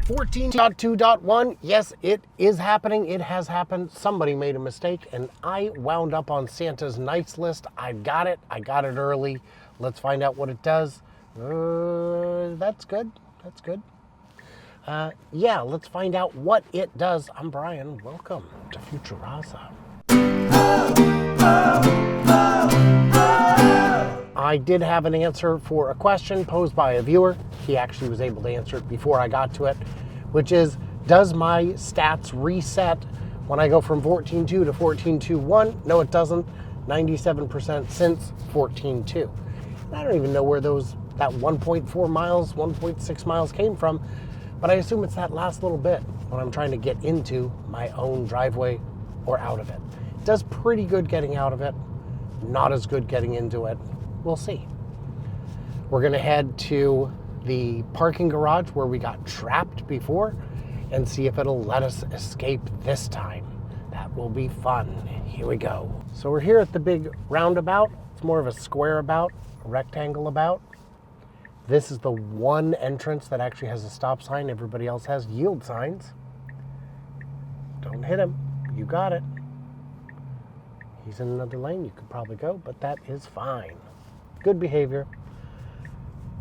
14.2.1, yes, it is happening. It has happened. Somebody made a mistake, and I wound up on Santa's nice list. I got it early. Let's find out what it does. That's good. That's good. Yeah, let's find out what it does. I'm Brian. Welcome to Futuraza. I did have an answer for a question posed by a viewer. He actually was able to answer it before I got to it, which is, does my stats reset when I go from 14.2 to 14.2.1? No, it doesn't. 97% since 14.2. I don't even know where that 1.4 miles, 1.6 miles came from, but I assume it's that last little bit when I'm trying to get into my own driveway or out of it. It does pretty good getting out of it, not as good getting into it. We'll see. We're gonna head to the parking garage where we got trapped before and see if it'll let us escape this time. That will be fun. Here we go. So we're here at the big roundabout. It's more of a square about, a rectangle about. This is the one entrance that actually has a stop sign. Everybody else has yield signs. Don't hit him. You got it. He's in another lane. You could probably go, but that is fine. Good behavior.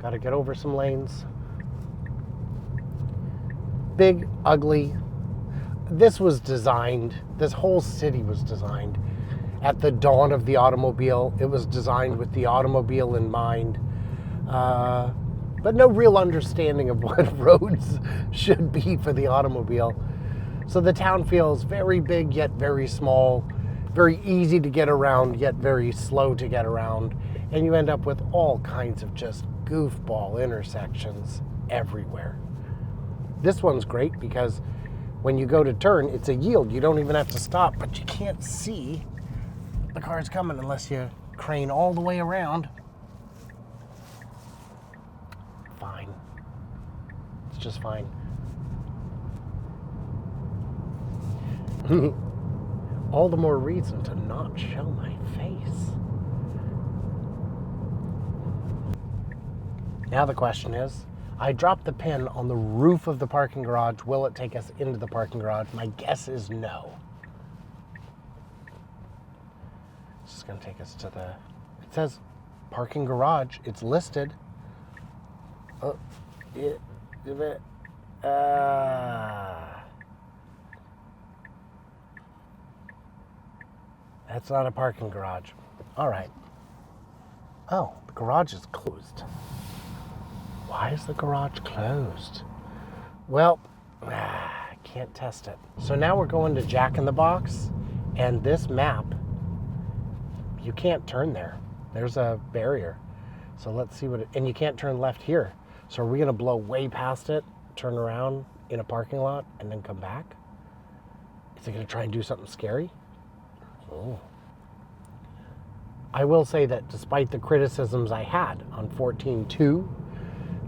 Got to get over some lanes. Big, ugly. This was designed, this whole city was designed at the dawn of the automobile. It was designed with the automobile in mind. But no real understanding of what roads should be for the automobile. So the town feels very big yet very small, very easy to get around yet very slow to get around. And you end up with all kinds of just goofball intersections everywhere. This one's great because when you go to turn, it's a yield. You don't even have to stop, but you can't see the car's coming unless you crane all the way around. Fine. It's just fine. All the more reason to not show my face. Now the question is, I dropped the pin on the roof of the parking garage. Will it take us into the parking garage? My guess is no. It's just going to take us to the... It says parking garage. It's listed. Oh, that's not a parking garage. All right. Oh, the garage is closed. Why is the garage closed? Well, I can't test it. So now we're going to Jack in the Box, and this map, you can't turn there. There's a barrier. So let's see what and you can't turn left here. So are we gonna blow way past it, turn around in a parking lot, and then come back? Is it gonna try and do something scary? Oh. I will say that despite the criticisms I had on 14.2,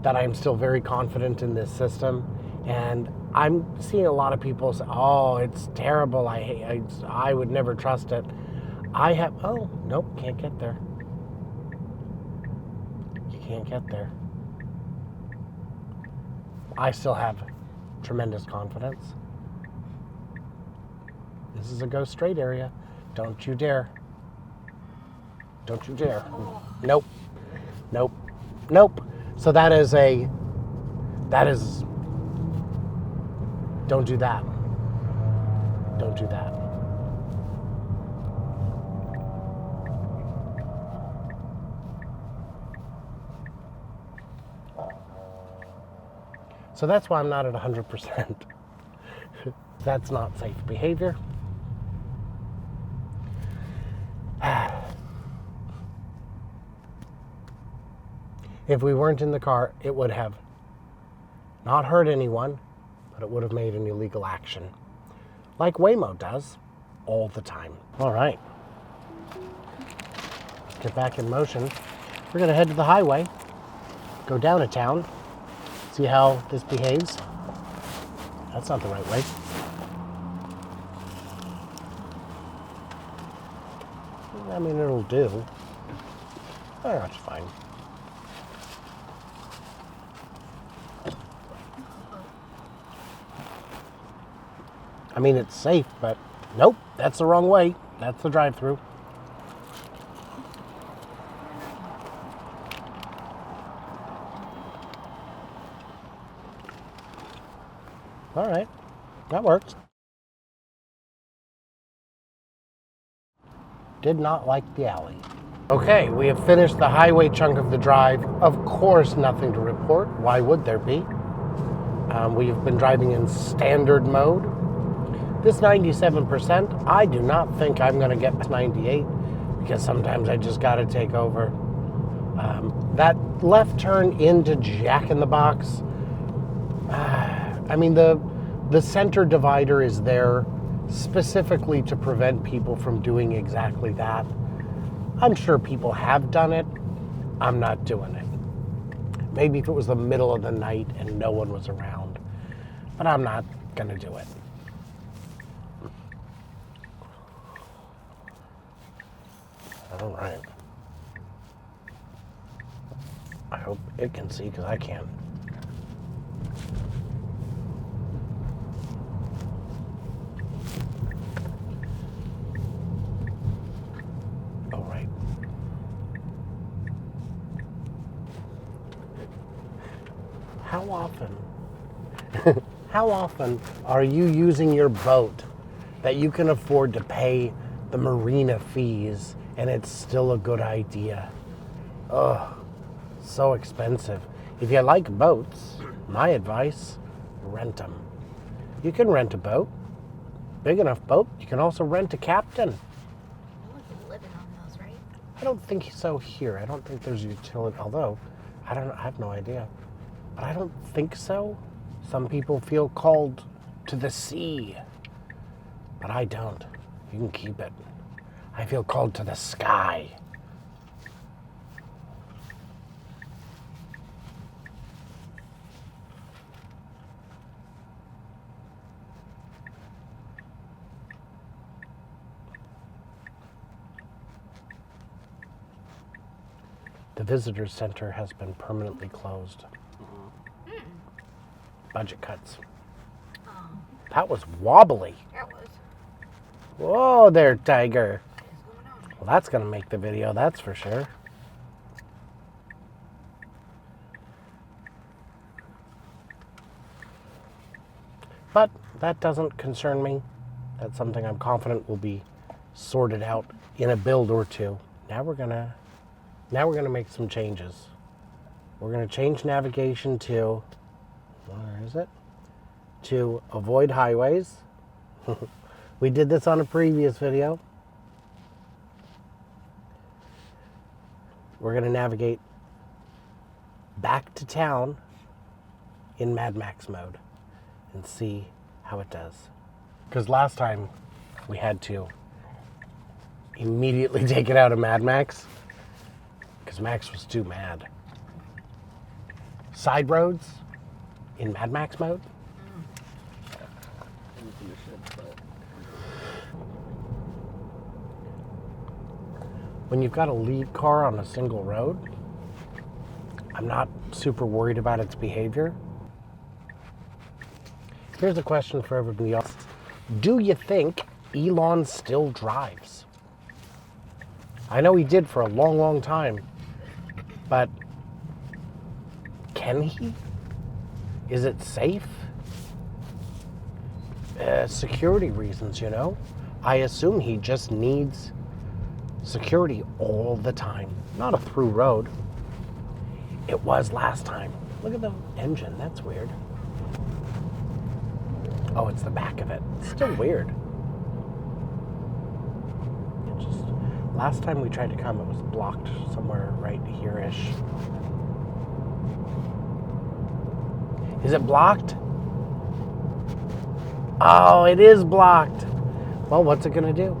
that I'm still very confident in this system, and I'm seeing a lot of people say, "Oh, it's terrible. I would never trust it." Oh, nope, can't get there. You can't get there. I still have tremendous confidence. This is a go straight area. Don't you dare. Don't you dare. Nope. Nope. Nope. So that is, don't do that. Don't do that. So that's why I'm not at 100%. That's not safe behavior. If we weren't in the car, it would have not hurt anyone, but it would have made an illegal action. Like Waymo does all the time. All right. Let's get back in motion. We're going to head to the highway, go down a town, see how this behaves. That's not the right way. I mean, it'll do. Oh, that's fine. I mean, it's safe, but nope, that's the wrong way. That's the drive-through. All right, that works. Did not like the alley. Okay, we have finished the highway chunk of the drive. Of course, nothing to report. Why would there be? We have been driving in standard mode. This 97%, I do not think I'm going to get to 98 because sometimes I just got to take over. That left turn into Jack in the Box, I mean, the center divider is there specifically to prevent people from doing exactly that. I'm sure people have done it. I'm not doing it. Maybe if it was the middle of the night and no one was around, but I'm not going to do it. All right. I hope it can see because I can't. All right. How often are you using your boat that you can afford to pay the marina fees and it's still a good idea? Ugh, so expensive. If you like boats, my advice, rent them. You can rent a boat, big enough boat. You can also rent a captain. No one's living on those, right? I don't think so here. I don't think there's utility, although I have no idea. But I don't think so. Some people feel called to the sea, but I don't. You can keep it. I feel called to the sky. The visitor center has been permanently closed. Budget cuts. Oh, That was wobbly. that was. Whoa there, tiger. What is going on? Well, that's going to make the video, that's for sure. But that doesn't concern me. That's something I'm confident will be sorted out in a build or two. Now we're gonna make some changes. We're gonna change navigation to, where is it? To avoid highways. We did this on a previous video. We're gonna navigate back to town in Mad Max mode and see how it does. Because last time we had to immediately take it out of Mad Max because Max was too mad. Side roads in Mad Max mode. When you've got a lead car on a single road, I'm not super worried about its behavior. Here's a question for everybody else. Do you think Elon still drives? I know he did for a long, long time, but can he? Is it safe? Security reasons, you know? I assume he just needs security all the time. Not a through road. It was last time. Look at the engine, that's weird. Oh, it's the back of it. It's still weird. It just, last time we tried to come, it was blocked somewhere right here-ish. Is it blocked? Oh, it is blocked. Well, what's it gonna do?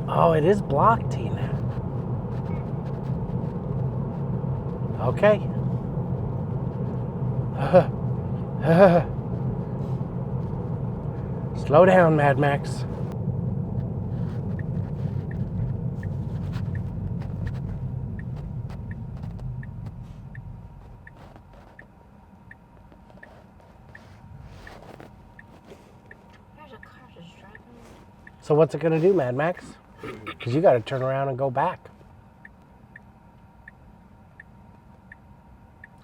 Oh, it is blocked, Tina. Okay. Slow down, Mad Max. So what's it going to do, Mad Max? Because you got to turn around and go back.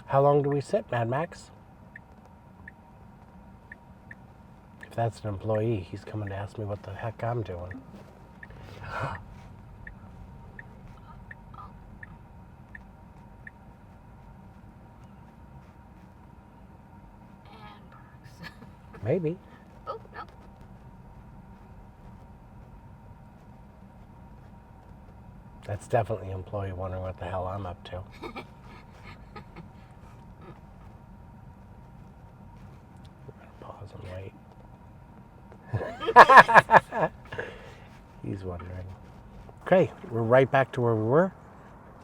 How long do we sit, Mad Max? If that's an employee, he's coming to ask me what the heck I'm doing. And parks. Maybe. Oh, no. That's definitely an employee wondering what the hell I'm up to. Pause and wait. He's wondering. Okay, we're right back to where we were.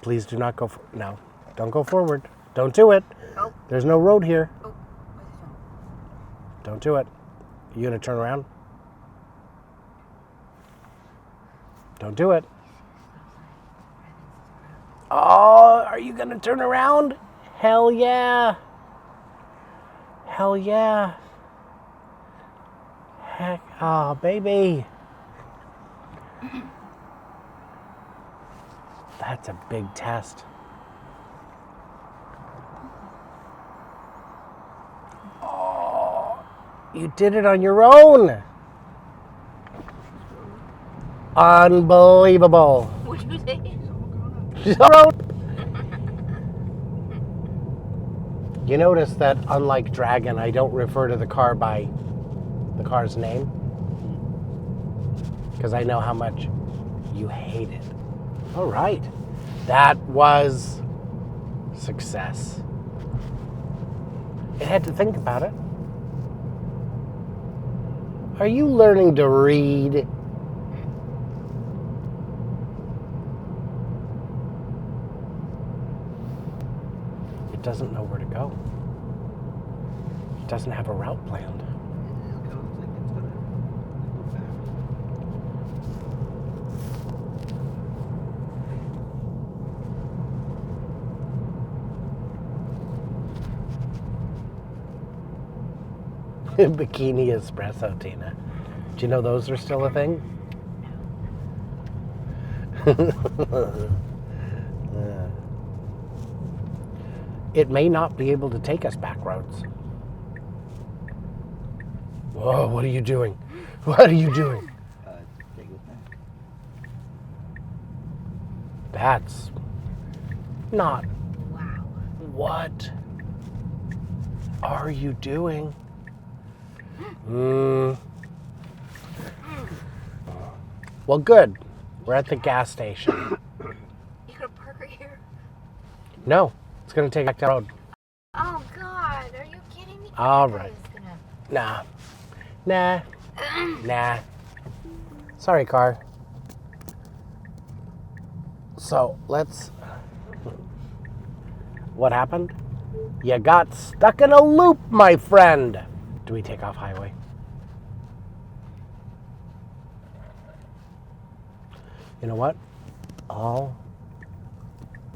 Please do not go. No, don't go forward. Don't do it. Oh. There's no road here. Oh, where's the phone? Don't do it. You gonna turn around? Don't do it. Oh, are you gonna turn around? Hell yeah. Hell yeah. Heck, oh, baby. That's a big test. Oh, you did it on your own. Unbelievable. What'd you say? You notice that unlike Dragon, I don't refer to the car by the car's name because I know how much you hate it. All right. That was success. It had to think about it. Are you learning to read? It doesn't know where to go. It doesn't have a route planned. Bikini espresso, Tina. Do you know those are still a thing? Yeah. It may not be able to take us back roads. Whoa, what are you doing? What are you doing? That's not. Wow. What are you doing? Well, good. We're at the gas station. You gonna park right here? No, it's going to take back the road. Oh, God. Are you kidding me? All That right. is gonna- Nah. Sorry, car. So, let's... What happened? You got stuck in a loop, my friend. Do we take off highway? You know what?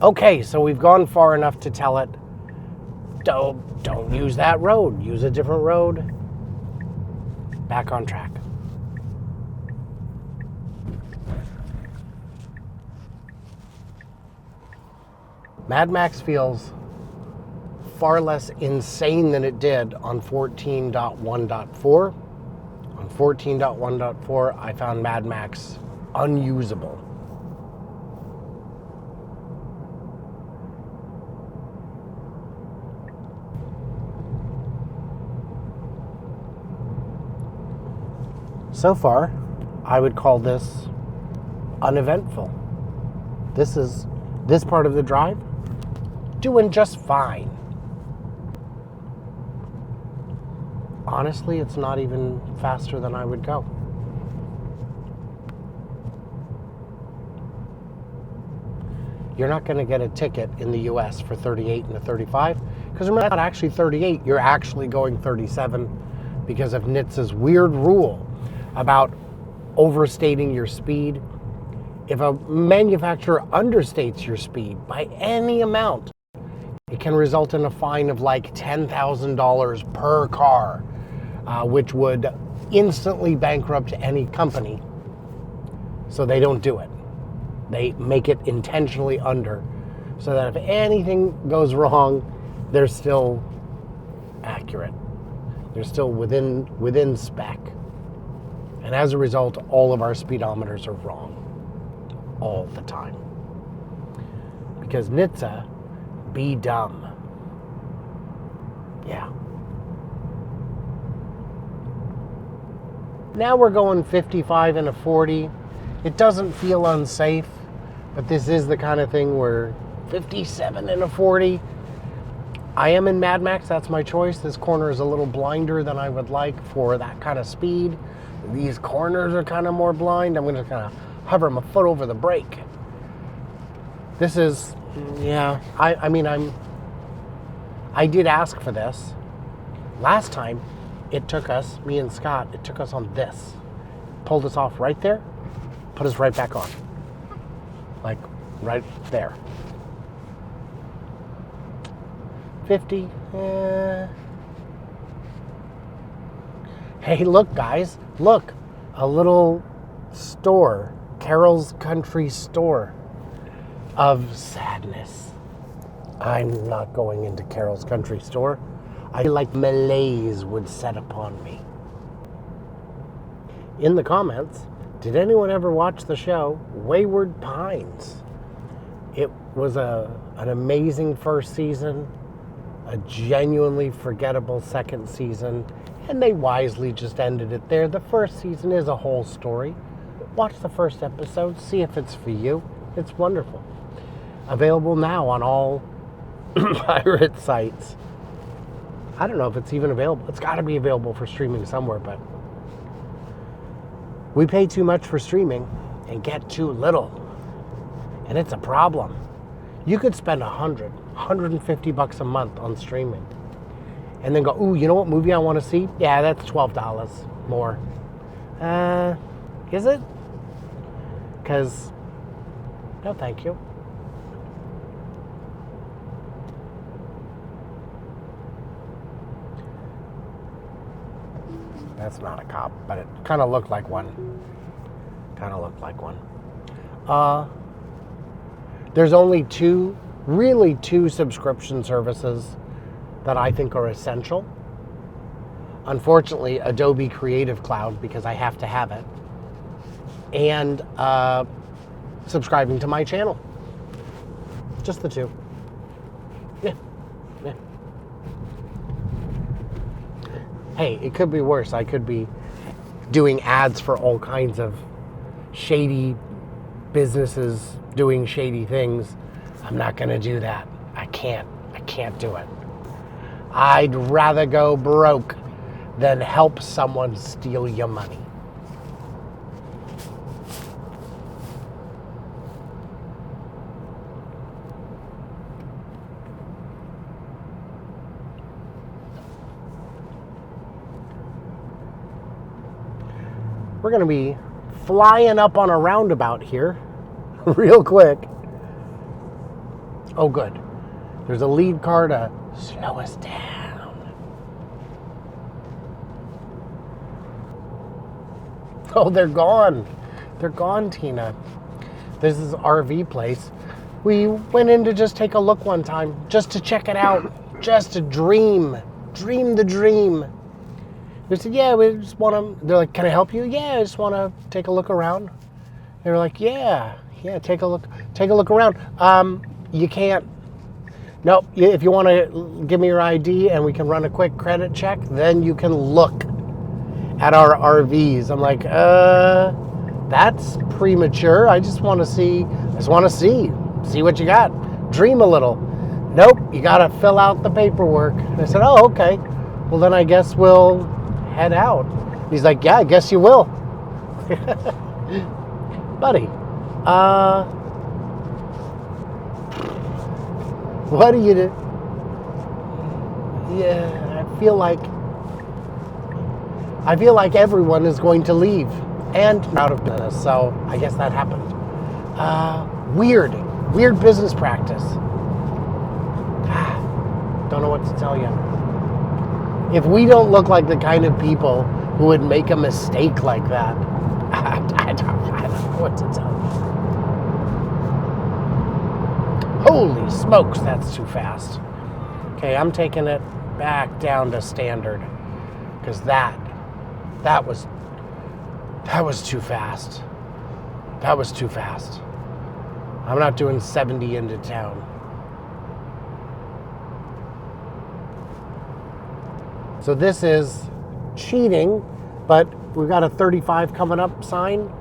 Okay, so we've gone far enough to tell it, don't use that road. Use a different road. Back on track. Mad Max feels far less insane than it did on 14.1.4. On 14.1.4, I found Mad Max unusable. So far, I would call this uneventful. This part of the drive, doing just fine. Honestly, it's not even faster than I would go. You're not going to get a ticket in the US for 38 and a 35, because remember, that's not actually 38, you're actually going 37 because of NHTSA's weird rule about overstating your speed. If a manufacturer understates your speed by any amount, it can result in a fine of like $10,000 per car, which would instantly bankrupt any company So they don't do it. They make it intentionally under, so that if anything goes wrong, they're still accurate. They're still within spec. And as a result, all of our speedometers are wrong. All the time. Because NHTSA, be dumb. Yeah. Now we're going 55 and a 40. It doesn't feel unsafe, but this is the kind of thing where 57 and a 40. I am in Mad Max, that's my choice. This corner is a little blinder than I would like for that kind of speed. These corners are kind of more blind. I'm going to kind of hover my foot over the brake. This is, yeah, I did ask for this. Last time, it took us, me and Scott, it took us on this. Pulled us off right there, put us right back on. Like, right there. 50, Hey, look, guys, look. A little store, Carol's Country Store of sadness. I'm not going into Carol's Country Store. I feel like malaise would set upon me. In the comments, did anyone ever watch the show Wayward Pines? It was an amazing first season, a genuinely forgettable second season, and they wisely just ended it there. The first season is a whole story. Watch the first episode, see if it's for you. It's wonderful. Available now on all pirate sites. I don't know if it's even available. It's got to be available for streaming somewhere, but we pay too much for streaming and get too little. And it's a problem. You could spend $150 a month on streaming. And then go, ooh, you know what movie I want to see? Yeah, that's $12 more. Is it? Because, no thank you. That's not a cop, but it kind of looked like one. There's only really two subscription services that I think are essential. Unfortunately, Adobe Creative Cloud, because I have to have it, and subscribing to my channel. Just the two. Yeah. Hey, it could be worse. I could be doing ads for all kinds of shady businesses doing shady things. I'm not going to do that. I can't do it. I'd rather go broke than help someone steal your money. We're going to be flying up on a roundabout here real quick. Oh, good. There's a lead car to slow us down. Oh, they're gone. They're gone, Tina. This is RV place. We went in to just take a look one time, just to check it out, just to dream the dream. We said, yeah, we just want to, they're like, can I help you? Yeah, I just want to take a look around. They were like, yeah, take a look around. You can't, nope, if you want to give me your ID and we can run a quick credit check, then you can look at our RVs. I'm like, that's premature. I just want to see what you got. Dream a little. Nope, you got to fill out the paperwork. And I said, oh, okay. Well, then I guess we'll head out. He's like, yeah, I guess you will. Buddy, what do you do? Yeah, I feel like everyone is going to leave and out of business, so I guess that happened. Weird business practice. Don't know what to tell you. If we don't look like the kind of people who would make a mistake like that, I don't what to tell you. Holy smokes, that's too fast. Okay, I'm taking it back down to standard because that was too fast. That was too fast. I'm not doing 70 into town. So this is cheating, but we've got a 35 coming up sign.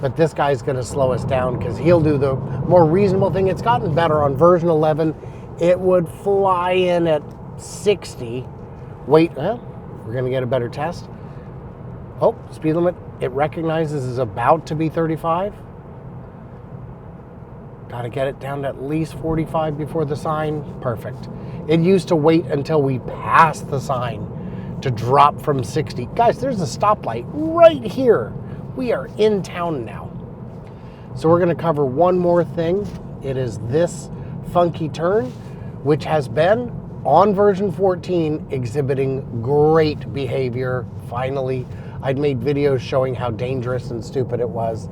But this guy's going to slow us down because he'll do the more reasonable thing. It's gotten better on version 11. It would fly in at 60. Wait, we're going to get a better test. Oh, speed limit. It recognizes is about to be 35. Got to get it down to at least 45 before the sign. Perfect. It used to wait until we passed the sign to drop from 60. Guys, there's a stoplight right here. We are in town now. So we're going to cover one more thing. It is this funky turn, which has been on version 14 exhibiting great behavior. Finally, I'd made videos showing how dangerous and stupid it was.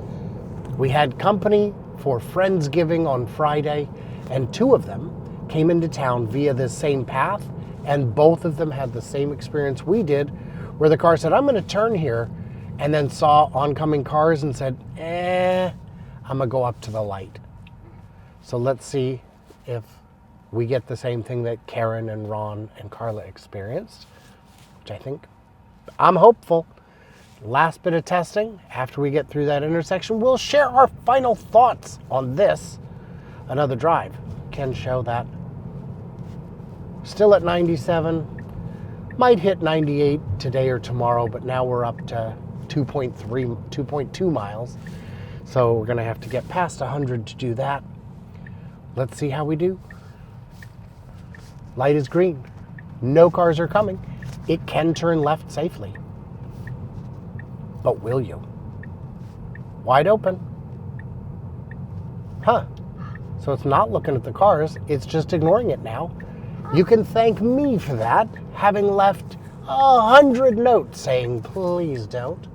We had company for Friendsgiving on Friday, and 2 of them came into town via this same path, and both of them had the same experience we did, where the car said, I'm going to turn here, and then saw oncoming cars and said, I'm going to go up to the light. So let's see if we get the same thing that Karen and Ron and Carla experienced, which I think, I'm hopeful. Last bit of testing, after we get through that intersection, we'll share our final thoughts on this. Another drive. Can show that. Still at 97. Might hit 98 today or tomorrow, but now we're up to 2.2 miles. So we're going to have to get past 100 to do that. Let's see how we do. Light is green. No cars are coming. It can turn left safely. But will you? Wide open. Huh. So it's not looking at the cars. It's just ignoring it now. You can thank me for that, having left 100 notes saying, please don't.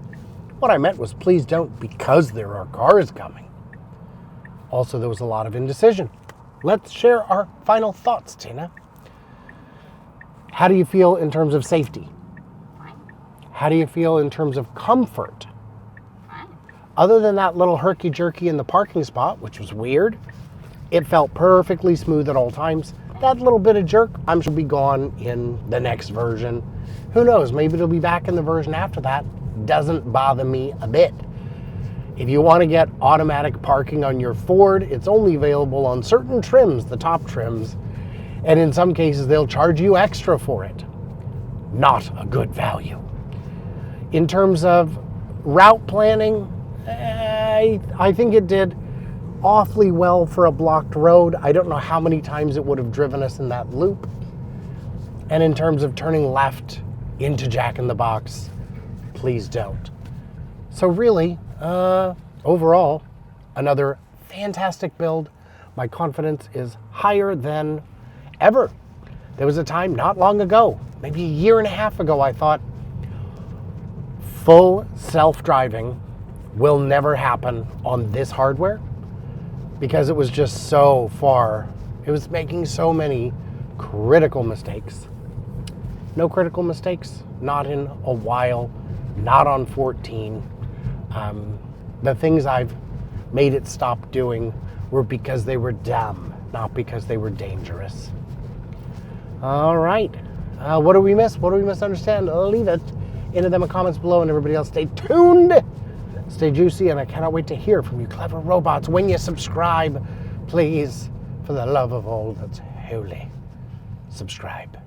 What I meant was please don't because there are cars coming. Also, there was a lot of indecision. Let's share our final thoughts, Tina. How do you feel in terms of safety? Fine. How do you feel in terms of comfort? Fine. Other than that little herky-jerky in the parking spot, which was weird, it felt perfectly smooth at all times. That little bit of jerk, I'm sure will be gone in the next version. Who knows, maybe it'll be back in the version after that. Doesn't bother me a bit. If you want to get automatic parking on your Ford, it's only available on certain trims, the top trims, and in some cases they'll charge you extra for it. Not a good value. In terms of route planning, I think it did awfully well for a blocked road. I don't know how many times it would have driven us in that loop. And in terms of turning left into Jack in the Box, please don't. So really, overall, another fantastic build. My confidence is higher than ever. There was a time not long ago, maybe a year and a half ago, I thought full self-driving will never happen on this hardware because it was just so far. It was making so many critical mistakes. No critical mistakes, not in a while, not on 14. The things I've made it stop doing were because they were dumb, not because they were dangerous. All right. What do we miss? What do we misunderstand? Leave it into them comments below, and everybody else stay tuned. Stay juicy, and I cannot wait to hear from you clever robots when you subscribe. Please, for the love of all that's holy, subscribe.